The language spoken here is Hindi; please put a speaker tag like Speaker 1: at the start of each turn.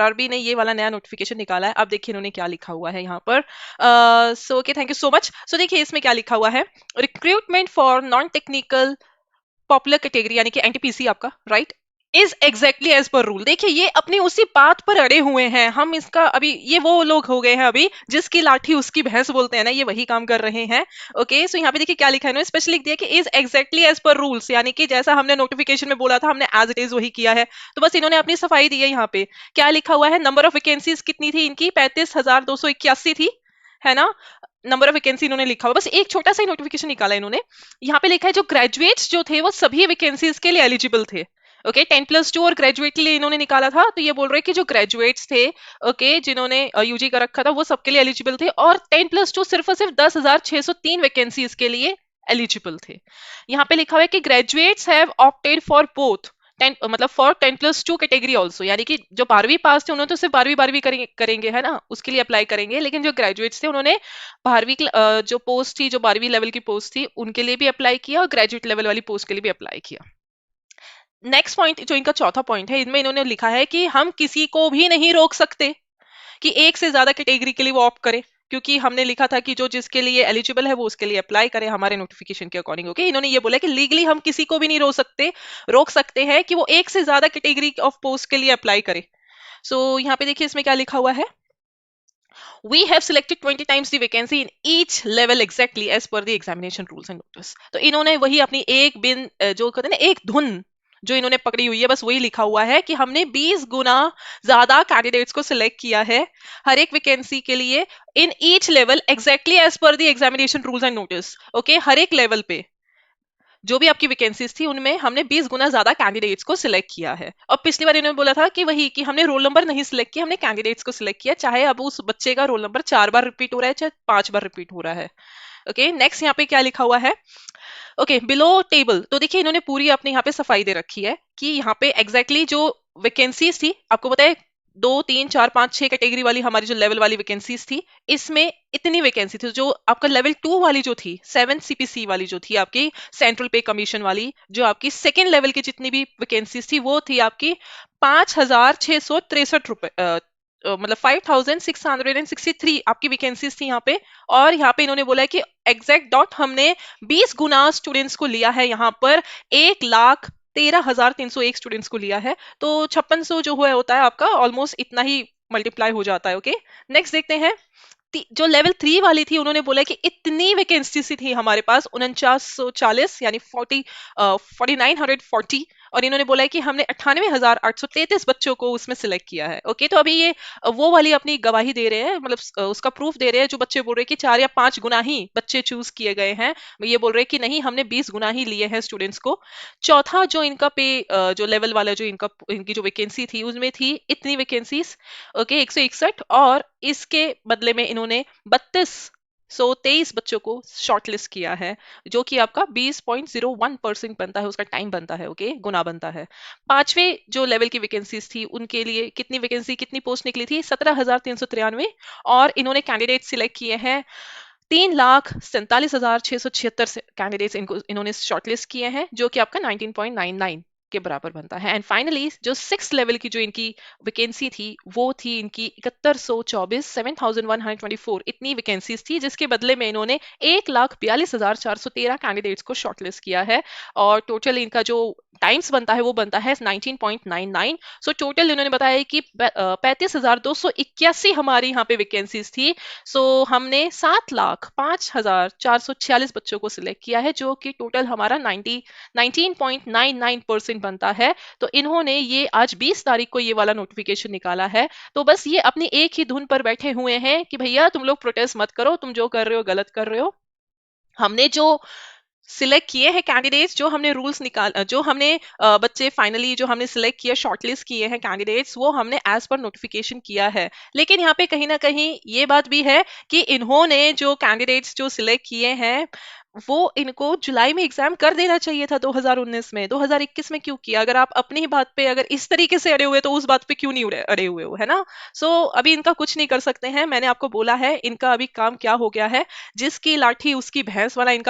Speaker 1: आरआरबी ने ये वाला नया नोटिफिकेशन निकाला है। अब देखिए इन्होंने क्या लिखा हुआ है यहाँ पर। So okay, thank you so much. So देखिए इसमें क्या लिखा हुआ है, recruitment for non technical popular category यानी कि एनटीपीसी आपका, right, is exactly as per rule. देखिए ये अपनी उसी बात पर अड़े हुए हैं। हम इसका अभी, ये वो लोग हो गए हैं अभी जिसकी लाठी उसकी भैंस बोलते हैं ना, ये वही काम कर रहे हैं। ओके, सो यहाँ पे देखिए क्या लिखा है इन्होंने, स्पेशली लिख दिया कि is exactly as per rules, यानी कि जैसा हमने नोटिफिकेशन में बोला था हमने एज इट इज वही किया है। तो बस इन्होंने अपनी सफाई दी है। यहाँ पे क्या लिखा हुआ है, नंबर ऑफ वैकेंसीज कितनी थी इनकी, 35,281 थी, है ना। नंबर ऑफ वैकेंसी इन्होंने लिखा हुआ, बस एक छोटा सा नोटिफिकेशन निकाला इन्होंने। यहाँ पे लिखा है जो ग्रेजुएट्स जो थे वो सभी वैकेंसीज के लिए एलिजिबल थे। ओके, 10+2 और ग्रेजुएट के लिए इन्होंने निकाला था। तो ये बोल रहे हैं कि जो ग्रेजुएट्स थे, ओके, जिन्होंने यूजी कर रखा था वो सबके लिए एलिजिबल थे, और 10+2 सिर्फ और सिर्फ 10,603 वैकेंसीज के लिए एलिजिबल थे। यहाँ पे लिखा हुआ है कि graduates have opted for both 10, मतलब फॉर 10+2 कैटेगरी ऑल्सो, यानी कि जो 12वीं पास थे उन्होंने तो सिर्फ 12वीं करेंगे, है ना, उसके लिए अप्लाई करेंगे। लेकिन जो ग्रेजुएट्स थे उन्होंने 12वीं जो पोस्ट थी, जो 12वीं लेवल की पोस्ट थी, उनके लिए भी अप्लाई किया और ग्रेजुएट लेवल वाली पोस्ट के लिए भी अप्लाई किया। नेक्स्ट पॉइंट जो इनका चौथा पॉइंट है, इनमें इन्होंने लिखा है कि हम किसी को भी नहीं रोक सकते कि एक से ज्यादा कैटेगरी के लिए वो ऑप्ट करे, क्योंकि हमने लिखा था कि जो जिसके लिए एलिजिबल है वो उसके लिए अप्लाई करे हमारे नोटिफिकेशन के अकॉर्डिंग। ओके, इन्होंने ये बोला कि लीगली हम किसी को भी नहीं रोक सकते हैं कि वो एक से ज्यादा कैटेगरी ऑफ पोस्ट के लिए अप्लाई करे। सो यहाँ पे देखिए इसमें क्या लिखा हुआ है, we have selected 20 times the vacancy in each level exactly as per the examination rules and notice। तो इन्होंने वही अपनी एक बिन जो कहते हैं ना एक धुन जो इन्होंने पकड़ी हुई है, बस वही लिखा हुआ है कि हमने 20 गुना ज्यादा कैंडिडेट्स को सिलेक्ट किया है हर एक वैकेंसी के लिए, in each level exactly as per the examination rules and notice. Okay, हर एक लेवल पे जो भी आपकी वैकेंसीज थी उनमें हमने 20 गुना ज्यादा कैंडिडेट्स को सिलेक्ट किया है। और पिछली बार इन्होंने बोला था कि वही कि हमने रोल नंबर नहीं सिलेक्ट किया, हमने कैंडिडेट्स को सिलेक्ट किया, चाहे अब उस बच्चे का रोल नंबर 4 बार रिपीट हो रहा है चाहे 5 बार रिपीट हो रहा है। ओके, नेक्स्ट यहाँ पे क्या लिखा हुआ है, ओके, बिलो टेबल। तो देखिए इन्होंने पूरी अपने यहाँ पे सफाई दे रखी है कि यहाँ पे एग्जैक्टली जो वैकेंसीज थी, आपको पता है 2, 3, 4, 5, 6 कैटेगरी वाली हमारी जो लेवल वाली वैकेंसीज थी, इसमें इतनी वैकेंसी थी। जो आपका लेवल 2 वाली जो थी, 7 सीपीसी वाली जो थी आपकी सेंट्रल पे कमीशन वाली, जो आपकी सेकेंड लेवल की जितनी भी वैकेंसीज थी वो थी आपकी 5,663 रुपए, मतलब 5,663 आपकी वैकेंसीज थी यहाँ पे। और यहाँ पे इन्होंने बोला है कि एग्जैक्ट डॉट हमने 20 गुना स्टूडेंट्स को लिया है, यहाँ पर 1,13,301 स्टूडेंट्स को लिया है। तो 5600 जो हुआ होता है आपका, ऑलमोस्ट इतना ही मल्टीप्लाई हो जाता है। ओके, नेक्स्ट देखते हैं। जो लेवल 3 वाली थी उन्होंने बोला कि इतनी वैकेंसी थी हमारे पास 4940 यानी 4940, और इन्होंने बोला है कि हमने 98,833 बच्चों को उसमें सिलेक्ट किया है। ओके, तो अभी ये वो वाली अपनी गवाही दे रहे हैं, मतलब उसका प्रूफ दे रहे हैं। जो बच्चे बोल रहे हैं कि 4 या 5 गुना ही बच्चे चूज किए गए हैं, ये बोल रहे हैं कि नहीं हमने 20 गुना ही लिए हैं स्टूडेंट्स को। चौथा जो इनका पे जो लेवल वाला जो इनकी जो वैकेंसी थी उसमें थी इतनी वैकेंसीज, ओके, 161, और इसके बदले में इन्होंने 3223 बच्चों को शॉर्टलिस्ट किया है, जो कि आपका 20.01% बनता है, उसका टाइम बनता है। ओके, गुना बनता है। पांचवे जो लेवल की वैकेंसीज थी उनके लिए कितनी पोस्ट निकली थी, 17,393, और इन्होंने कैंडिडेट सिलेक्ट किए हैं 3,47,676 कैंडिडेट्स इन्होंने शॉर्टलिस्ट किए हैं, जो कि आपका 19.99 के बराबर बनता है। एंड फाइनली जो 6 लेवल की जो इनकी वैकेंसी थी वो थी इनकी 7124, 7124 इतनी वैकेंसीज थी, जिसके बदले में इन्होंने 1,42,413 कैंडिडेट्स को शॉर्टलिस्ट किया है। और टोटल इनका जो टाइम्स बनता है वो बनता है 19.99। सो टोटल इन्होंने बताया है कि 35,281 हमारी यहाँ पे वैकेंसीज थी। सो हमने 7,05,446 बच्चों को सिलेक्ट किया है, जो कि टोटल हमारा 19.99% बनता है। तो इन्होंने ये आज 20 तारीख को ये वाला नोटिफिकेशन निकाला है। तो बस ये अपनी एक ही धुन पर बैठे हुए हैं कि भैया तुम लोग प्रोटेस्ट मत करो, तुम जो कर रहे हो गलत कर रहे हो। हमने जो सिलेक्ट किए हैं कैंडिडेट्स, जो हमने बच्चे फाइनली जो हमने सिलेक्ट किया, शॉर्टलिस्ट किए हैं कैंडिडेट्स, वो हमने एज पर नोटिफिकेशन किया है। लेकिन यहाँ पे कहीं ना कहीं ये बात भी है कि इन्होंने जो कैंडिडेट्स जो सिलेक्ट किए हैं वो इनको जुलाई में एग्जाम कर देना चाहिए था 2019 में, 2021 में क्यों किया? अगर आप अपनी ही बात पे अगर इस तरीके से अड़े हुए तो उस बात पे क्यों नहीं अड़े हुए हो, है ना। सो अभी इनका कुछ नहीं कर सकते हैं। मैंने आपको बोला है इनका अभी काम क्या हो गया है, जिसकी लाठी उसकी भैंस वाला इनका